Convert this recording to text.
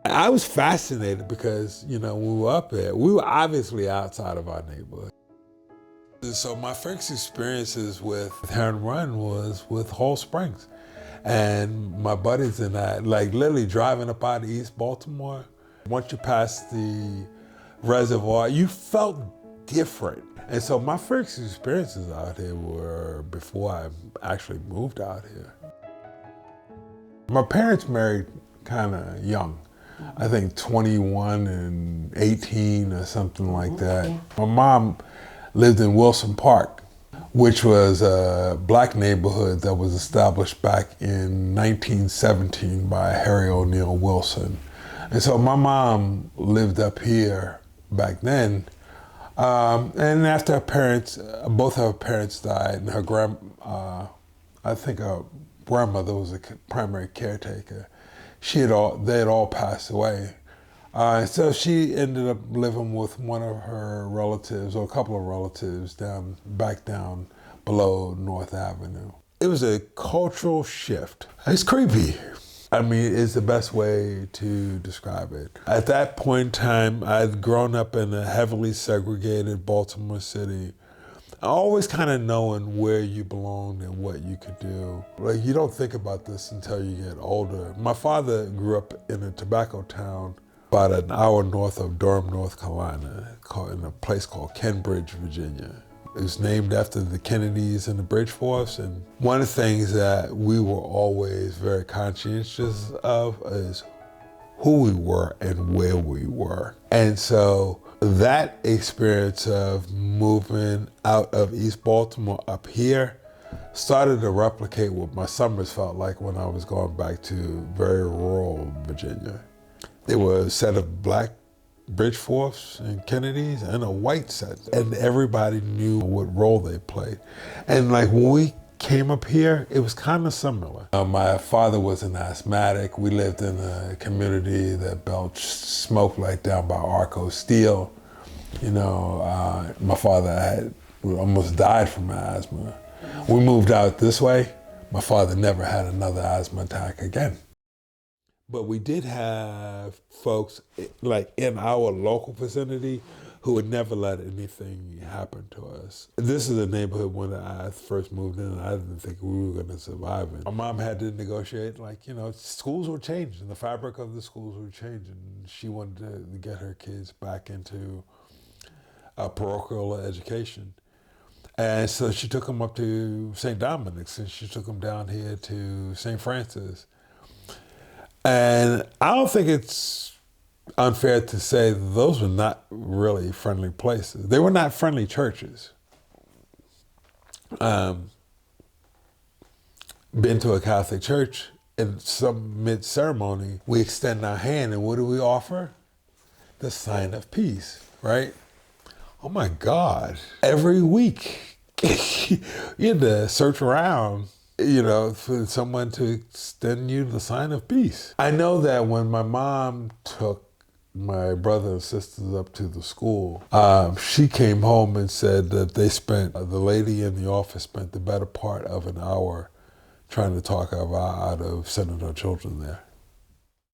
I was fascinated because, when we were up there, we were obviously outside of our neighborhood. So my first experiences with Heron Run was with Whole Springs. And my buddies and I, like literally driving up out of East Baltimore, once you passed the reservoir, you felt different. And so my first experiences out here were before I actually moved out here. My parents married kind of young. I think 21 and 18 or something like that. My mom lived in Wilson Park, which was a black neighborhood that was established back in 1917 by Harry O'Neill Wilson. And so my mom lived up here back then. And after her parents, both her parents died, and I think her grandmother was a primary caretaker. They had all passed away. So she ended up living with one of her relatives, or a couple of relatives, back down below North Avenue. It was a cultural shift. It's creepy. I mean, it's the best way to describe it. At that point in time, I'd grown up in a heavily segregated Baltimore City, always kind of knowing where you belonged and what you could do. Like, you don't think about this until you get older. My father grew up in a tobacco town about an hour north of Durham, North Carolina, in a place called Kenbridge, Virginia. It was named after the Kennedys and the Bridge Force. And one of the things that we were always very conscientious of is who we were and where we were. And so that experience of moving out of East Baltimore up here started to replicate what my summers felt like when I was going back to very rural Virginia. There were a set of black Bridge Force and Kennedys and a white set, and everybody knew what role they played. And like when we came up here, it was kind of similar. My father was an asthmatic. We lived in a community that belched smoke like down by Arco Steel. My father had almost died from asthma. We moved out this way. My father never had another asthma attack again. But we did have folks like in our local vicinity who would never let anything happen to us. This is a neighborhood when I first moved in, I didn't think we were going to survive it. My mom had to negotiate, schools were changing, the fabric of the schools were changing. She wanted to get her kids back into a parochial education. And so she took them up to St. Dominic's, and she took them down here to St. Francis. And I don't think it's unfair to say those were not really friendly places. They were not friendly churches. Been to a Catholic church, in some mid-ceremony, we extend our hand, and what do we offer? The sign of peace, right? Oh my God. Every week, you had to search around, for someone to extend you the sign of peace. I know that when my mom took my brother and sisters up to the school, she came home and said that the lady in the office spent the better part of an hour trying to talk her out of sending her children there.